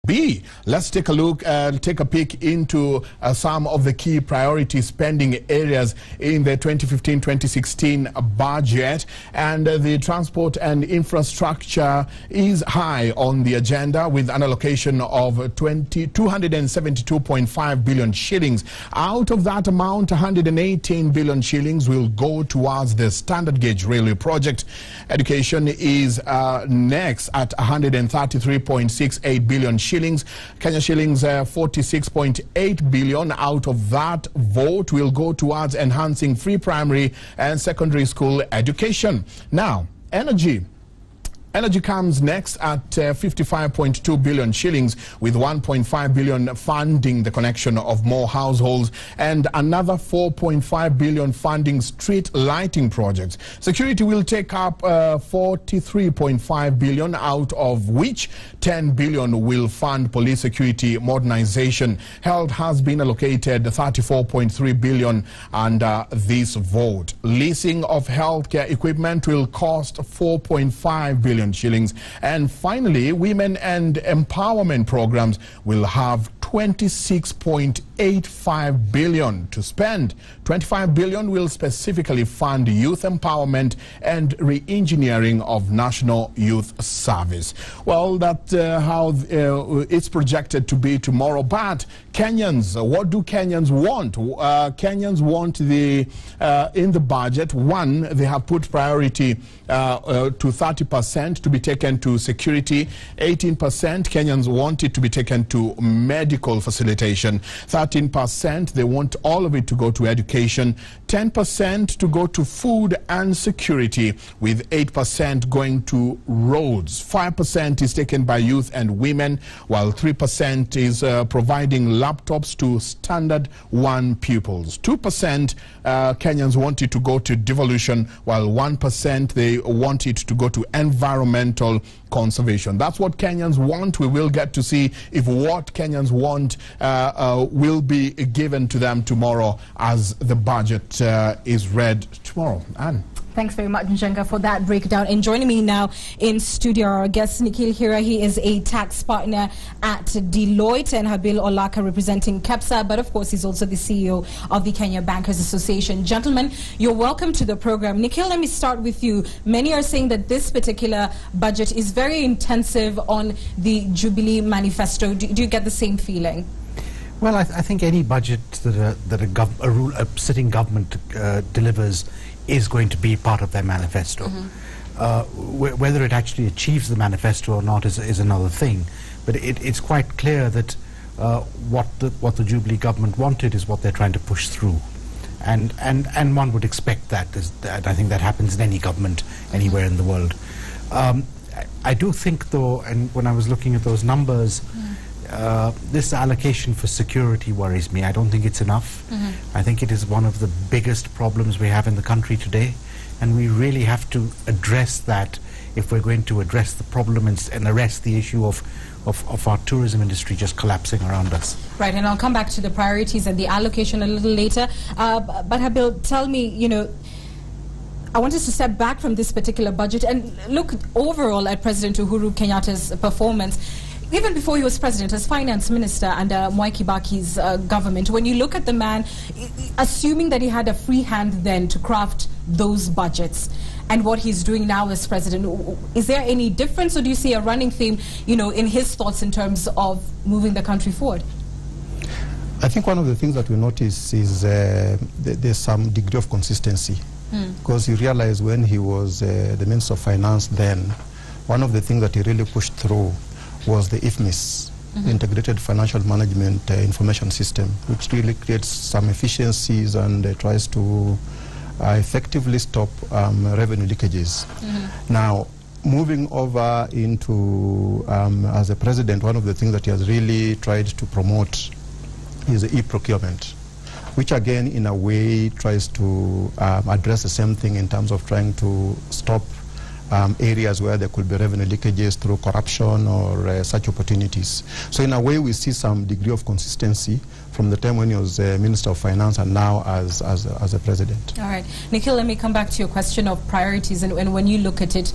be. Let's take a look and take a peek into some of the key priority spending areas in the 2015-2016 budget. And the transport and infrastructure is high on the agenda with an allocation of 272.5 billion shillings. Out of that amount, 118 billion shillings will go towards the standard gauge railway project. Education is next at 133.68 billion shillings. Kenya shillings 46.8 billion. Out of that, vote will go towards enhancing free primary and secondary school education. Now, energy comes next at 55.2 billion shillings, with 1.5 billion funding the connection of more households and another 4.5 billion funding street lighting projects. Security will take up 43.5 billion, out of which 10 billion will fund police security modernization. Health has been allocated 34.3 billion under this vote. Leasing of healthcare equipment will cost 4.5 billion shillings. And finally, women and empowerment programs will have 26.85 billion to spend. 25 billion will specifically fund youth empowerment and re-engineering of National Youth Service. Well, that's how it's projected to be tomorrow. But Kenyans, what do Kenyans want? Kenyans want in the budget, one, they have put priority to 30% to be taken to security. 18% Kenyans want it to be taken to medical facilitation. 13% they want all of it to go to education. 10% to go to food and security, with 8% going to roads. 5% is taken by youth and women, while 3% is providing laptops to standard 1 pupils. 2% Kenyans want it to go to devolution, while 1% they want it to go to environmental conservation. That's what Kenyans want. We will get to see if what Kenyans want will be given to them tomorrow as the budget is read tomorrow. Anne. Thanks very much, Njenga, for that breakdown. And joining me now in studio, our guest Nikhil Hira. He is a tax partner at Deloitte, and Habil Olaka representing KEPSA, but of course he's also the CEO of the Kenya Bankers Association. Gentlemen, you're welcome to the program. Nikhil, let me start with you. Many are saying that this particular budget is very intensive on the Jubilee manifesto. Do you get the same feeling? Well, I think any budget that a sitting government delivers is going to be part of their manifesto. Whether it actually achieves the manifesto or not is another thing. But it's quite clear that what the Jubilee government wanted is what they're trying to push through. And one would expect that. I think that happens in any government anywhere in the world. I do think, though, and when I was looking at those numbers, this allocation for security worries me. I don't think it's enough. I think it is one of the biggest problems we have in the country today, and we really have to address that if we're going to address the problem and arrest the issue of our tourism industry just collapsing around us. Right, and I'll come back to the priorities and the allocation a little later. But Habil, tell me, I want us to step back from this particular budget and look overall at President Uhuru Kenyatta's performance. Even before he was president, as finance minister under Mwai Kibaki's government, when you look at the man, assuming that he had a free hand then to craft those budgets, and what he's doing now as president, is there any difference, or do you see a running theme, in his thoughts in terms of moving the country forward? I think one of the things that we notice is there's some degree of consistency. Because you realize when he was the Minister of Finance then, one of the things that he really pushed through was the IFMIS, the Integrated Financial Management Information System, which really creates some efficiencies and tries to effectively stop revenue leakages. Now, moving over into, as a president, one of the things that he has really tried to promote is e-procurement, which again, in a way, tries to address the same thing in terms of trying to stop areas where there could be revenue leakages through corruption or such opportunities. So in a way, we see some degree of consistency from the time when he was Minister of Finance and now as a president. All right. Nikhil, let me come back to your question of priorities. And when you look at it,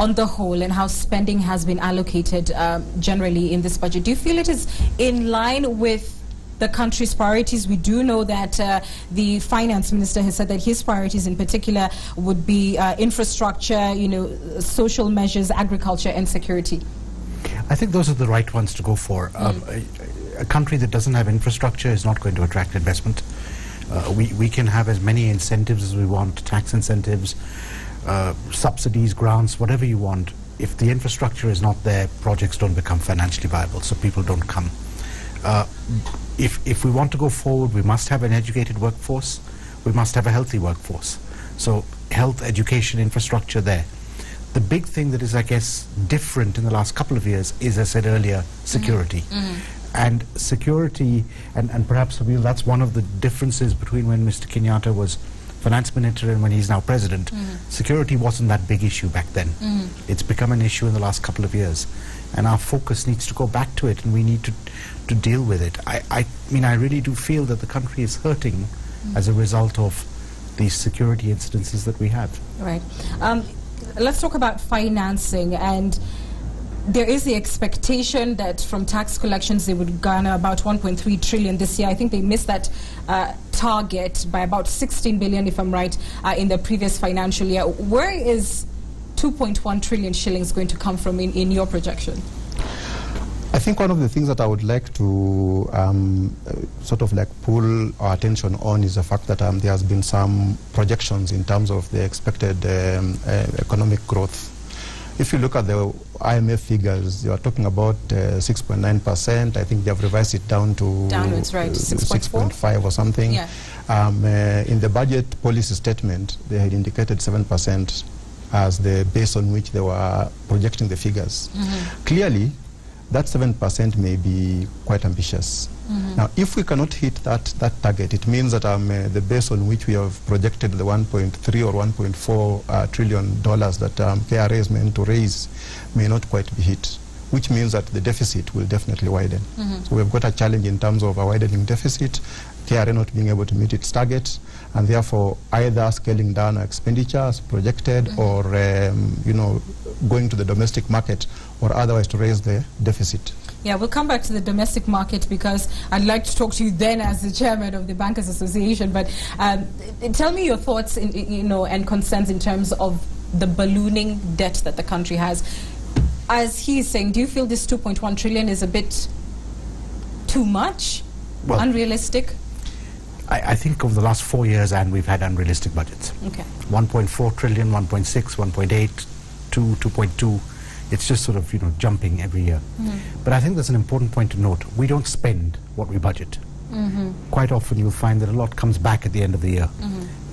on the whole and how spending has been allocated generally in this budget, do you feel it is in line with the country's priorities? We do know that the finance minister has said that his priorities in particular would be infrastructure, social measures, agriculture and security. I think those are the right ones to go for. A country that doesn't have infrastructure is not going to attract investment. We can have as many incentives as we want, tax incentives, subsidies, grants, whatever you want. If the infrastructure is not there, projects don't become financially viable, so people don't come. If we want to go forward, we must have an educated workforce. We must have a healthy workforce. So health, education, infrastructure there. The big thing that is, I guess, different in the last couple of years is, as I said earlier, security. And security, and perhaps that's one of the differences between when Mr. Kenyatta was finance minister and when he's now president. Security wasn't that big issue back then. It's become an issue in the last couple of years. And our focus needs to go back to it, and we need to deal with it. I mean, I really do feel that the country is hurting as a result of these security incidences that we have. Right. Let's talk about financing, and there is the expectation that from tax collections they would garner about 1.3 trillion this year. I think they missed that target by about 16 billion, if I'm right, in the previous financial year. Where is 2.1 trillion shillings going to come from in your projection? I think one of the things that I would like to sort of like pull our attention on is the fact that there has been some projections in terms of the expected economic growth. If you look at the IMF figures, you are talking about 6.9%. I think they have revised it down to downwards, right? 6.5 or something. Yeah. In the budget policy statement, they had indicated 7% as the base on which they were projecting the figures. Clearly, that 7% may be quite ambitious. Now, if we cannot hit that target, it means that the base on which we have projected the 1.3 or 1.4 trillion dollars that KRA is meant to raise may not quite be hit, which means that the deficit will definitely widen. So we've got a challenge in terms of a widening deficit, KRA not being able to meet its target, and therefore either scaling down our expenditure as projected or going to the domestic market or otherwise to raise the deficit. Yeah, we'll come back to the domestic market because I'd like to talk to you then as the chairman of the Bankers Association. But tell me your thoughts, and concerns in terms of the ballooning debt that the country has. As he's saying, do you feel this 2.1 trillion is a bit too much, unrealistic? I think over the last 4 years, and we've had unrealistic budgets. Okay. 1.4 trillion, 1.6, 1.8, 2, 2.2. It's just sort of, jumping every year. But I think there's an important point to note. We don't spend what we budget. Quite often you'll find that a lot comes back at the end of the year.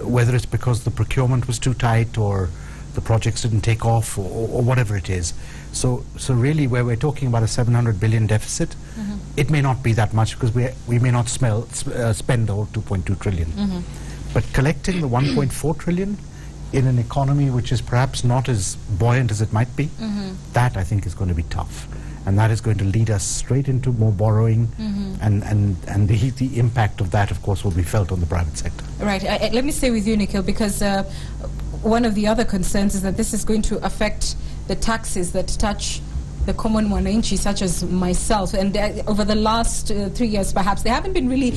Whether it's because the procurement was too tight or the projects didn't take off or whatever it is. So really where we're talking about a 700 billion deficit, it may not be that much because we may not spend all 2.2 trillion. But collecting the 1.4 trillion in an economy which is perhaps not as buoyant as it might be, that I think is going to be tough. And that is going to lead us straight into more borrowing, and the impact of that, of course, will be felt on the private sector. Right. Let me stay with you, Nikhil, because one of the other concerns is that this is going to affect the taxes that touch the common mwananchi, such as myself. And over the last 3 years, perhaps, there haven't been really,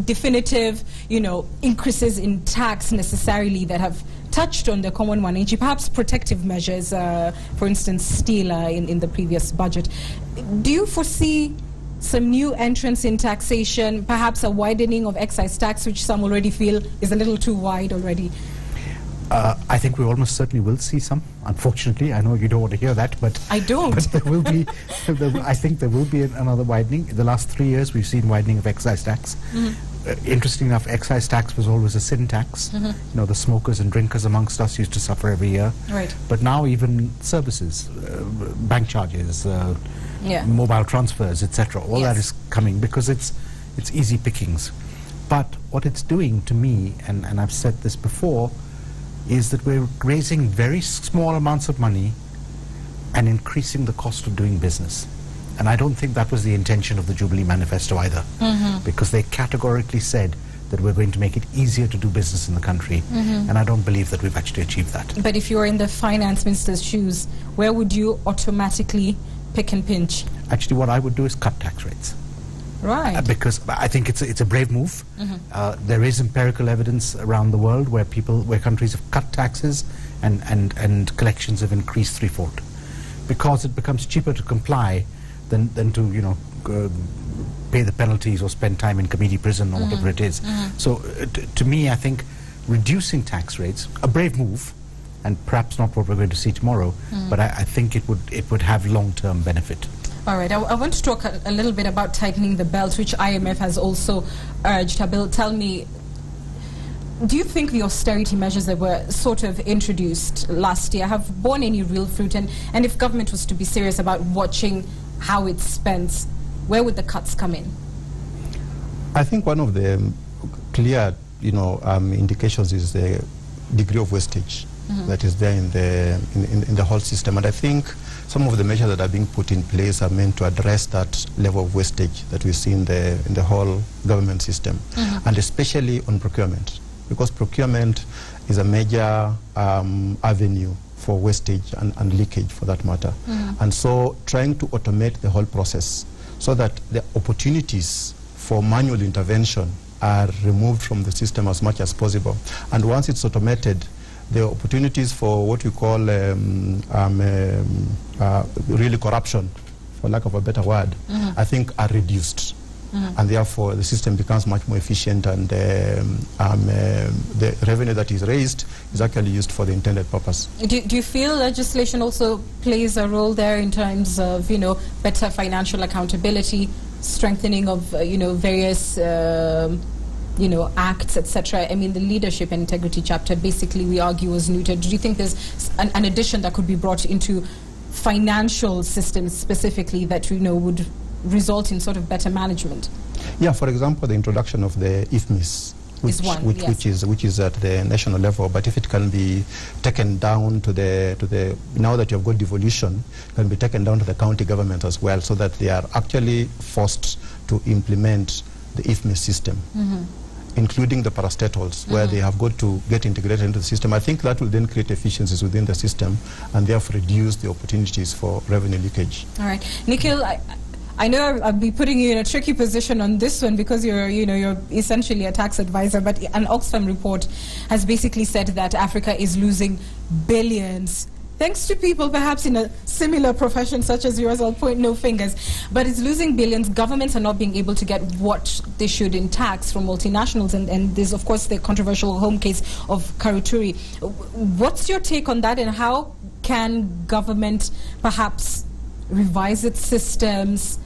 definitive, increases in tax necessarily that have touched on the common mwananchi, perhaps protective measures, for instance, steel in the previous budget. Do you foresee some new entrants in taxation, perhaps a widening of excise tax, which some already feel is a little too wide already? I think we almost certainly will see some. Unfortunately, I know you don't want to hear that, but I don't. But there will be. I think there will be another widening. In the last 3 years, we've seen widening of excise tax. Interesting enough, excise tax was always a sin tax. The smokers and drinkers amongst us used to suffer every year. Right. But now even services, bank charges, mobile transfers, etc. All that is coming because it's easy pickings. But what it's doing to me, and I've said this before, is that we're raising very small amounts of money and increasing the cost of doing business. And I don't think that was the intention of the Jubilee Manifesto either, because they categorically said that we're going to make it easier to do business in the country, and I don't believe that we've actually achieved that. But if you were in the finance minister's shoes, where would you automatically pick and pinch? Actually, what I would do is cut tax rates. Right. Because I think it's a brave move. There is empirical evidence around the world where countries have cut taxes and collections have increased threefold, because it becomes cheaper to comply than to pay the penalties or spend time in committee prison or whatever it is. So to me, I think reducing tax rates, a brave move, and perhaps not what we're going to see tomorrow, but I think it would have long-term benefit. All right, I want to talk a little bit about tightening the belt, which IMF has also urged. Habil, tell me, do you think the austerity measures that were sort of introduced last year have borne any real fruit? And if government was to be serious about watching how it spends, where would the cuts come in? I think one of the clear, indications is the degree of wastage that is there in the whole system, and I think some of the measures that are being put in place are meant to address that level of wastage that we see in the whole government system, and especially on procurement, because procurement is a major avenue for wastage and leakage, for that matter. And so trying to automate the whole process so that the opportunities for manual intervention are removed from the system as much as possible. And once it's automated, the opportunities for what we call really corruption, for lack of a better word, I think are reduced. And therefore the system becomes much more efficient, and the revenue that is raised is actually used for the intended purpose. Do you feel legislation also plays a role there in terms of, better financial accountability, strengthening of, various acts, etc.? I mean, the leadership and integrity chapter, basically, we argue, was neutered. Do you think there's an addition that could be brought into financial systems specifically that, would result in sort of better management? Yeah, for example, the introduction of the IFMIS, which is at the national level, but if it can be taken down to the now that you have got devolution, can be taken down to the county government as well, so that they are actually forced to implement the IFMIS system, including the parastatals, where they have got to get integrated into the system. I think that will then create efficiencies within the system and therefore reduce the opportunities for revenue leakage. All right, Nikhil, I know I'll be putting you in a tricky position on this one because you're essentially a tax advisor, but an Oxfam report has basically said that Africa is losing billions, thanks to people perhaps in a similar profession such as yours. I'll point no fingers, but it's losing billions. Governments are not being able to get what they should in tax from multinationals, and there's of course the controversial home case of Karuturi. What's your take on that, and how can government perhaps revise its systems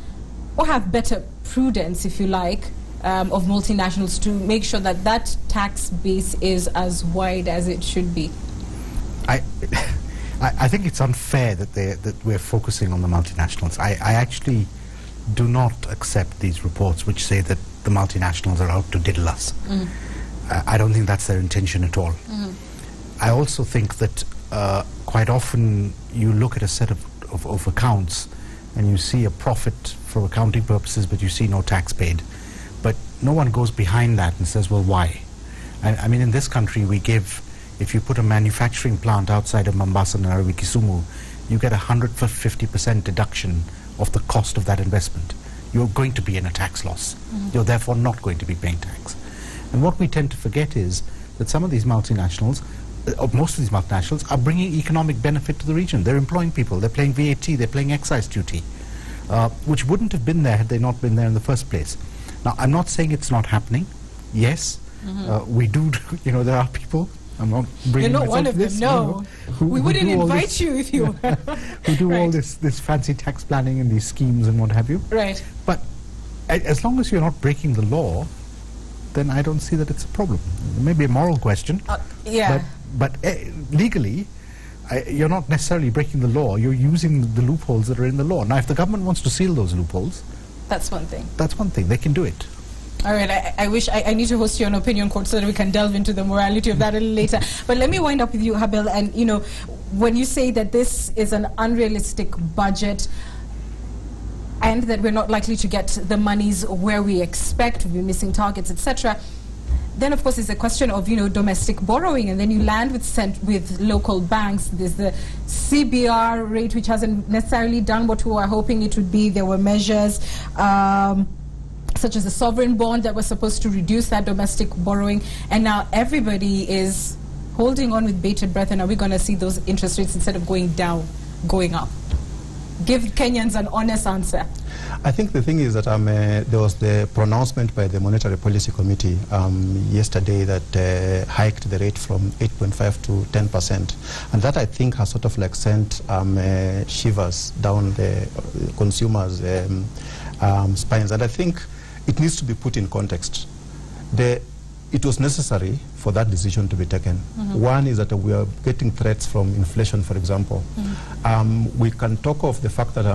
or have better prudence, if you like, of multinationals to make sure that that tax base is as wide as it should be? I think it's unfair that we're focusing on the multinationals. I actually do not accept these reports which say that the multinationals are out to diddle us. I don't think that's their intention at all. I also think that quite often you look at a set of accounts and you see a profit for accounting purposes, but you see no tax paid. But no one goes behind that and says, well, why? I mean, in this country, we give, if you put a manufacturing plant outside of Mombasa, Nairobi, Kisumu, you get 150% deduction of the cost of that investment. You're going to be in a tax loss. You're therefore not going to be paying tax. And what we tend to forget is that some of these multinationals, most of these multinationals, are bringing economic benefit to the region. They're employing people, they're paying VAT, they're paying excise duty, which wouldn't have been there had they not been there in the first place. Now, I'm not saying it's not happening. Yes, we do, there are people, I'm not bringing You're not one of them, this, no. We wouldn't invite you if you were. Who do all this fancy tax planning and these schemes and what have you. Right. But as long as you're not breaking the law, then I don't see that it's a problem. It may be a moral question. Yeah. But legally, you're not necessarily breaking the law. You're using the loopholes that are in the law. Now, if the government wants to seal those loopholes, that's one thing. That's one thing. They can do it. All right. I wish I need to host you on Opinion Court so that we can delve into the morality of that a little later. But let me wind up with you, Habil. And, when you say that this is an unrealistic budget and that we're not likely to get the monies where we expect, we're missing targets, etc., then of course it's a question of, you know, domestic borrowing, and then you land with local banks. There's the CBR rate, which hasn't necessarily done what we were hoping it would be. There were measures such as the sovereign bond that was supposed to reduce that domestic borrowing, and now everybody is holding on with bated breath. And are we going to see those interest rates, instead of going down, going up? Give Kenyans an honest answer. I think the thing is that there was the pronouncement by the Monetary Policy Committee yesterday that hiked the rate from 8.5 to 10%. And that, I think, has sort of like sent shivers down the consumers' spines. And I think it needs to be put in context. It was necessary for that decision to be taken. One is that we are getting threats from inflation, for example. We can talk of the fact that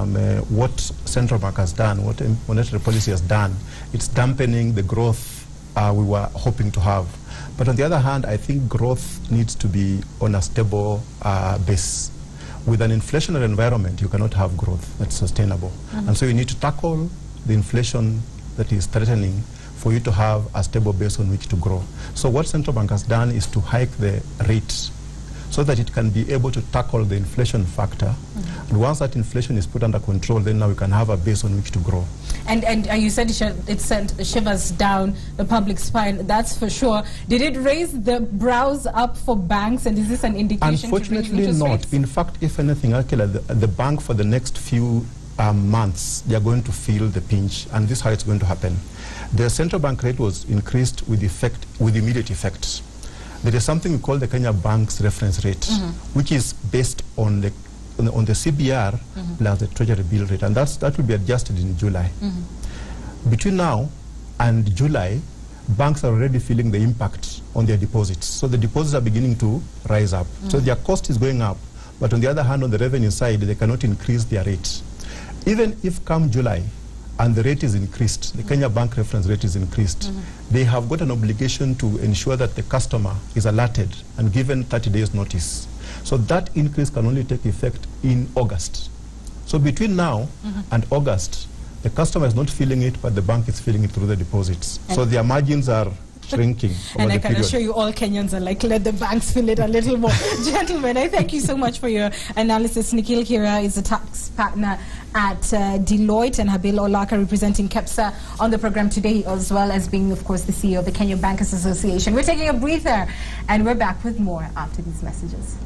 what central bank has done, what monetary policy has done, it's dampening the growth we were hoping to have. But on the other hand, I think growth needs to be on a stable base. With an inflationary environment, you cannot have growth that's sustainable. And so you need to tackle the inflation that is threatening for you to have a stable base on which to grow. So what central bank has done is to hike the rates so that it can be able to tackle the inflation factor. And once that inflation is put under control, then now we can have a base on which to grow. And you said it sent shivers down the public spine, that's for sure. Did it raise the brows up for banks, and is this an indication? Unfortunately not. Rates? In fact, if anything, actually, the bank for the next few months, they are going to feel the pinch, and this is how it's going to happen. The central bank rate was increased with immediate effect. There is something we call the Kenya Bank's reference rate, which is based on the CBR plus the Treasury bill rate, and that will be adjusted in July. Between now and July, banks are already feeling the impact on their deposits. So the deposits are beginning to rise up. So their cost is going up, but on the other hand, on the revenue side, they cannot increase their rates. Even if come July, and the rate is increased, the Kenya Bank reference rate is increased, they have got an obligation to ensure that the customer is alerted and given 30 days notice. So that increase can only take effect in August. So between now and August, the customer is not feeling it, but the bank is feeling it through the deposits. So their margins are shrinking. And I can assure you all Kenyans are like, let the banks feel it a little more. Gentlemen, I thank you so much for your analysis. Nikhil Kira is a tax partner at Deloitte, and Habil Olaka representing KEPSA on the program today, as well as being, of course, the CEO of the Kenya Bankers Association. We're taking a breather, and we're back with more after these messages.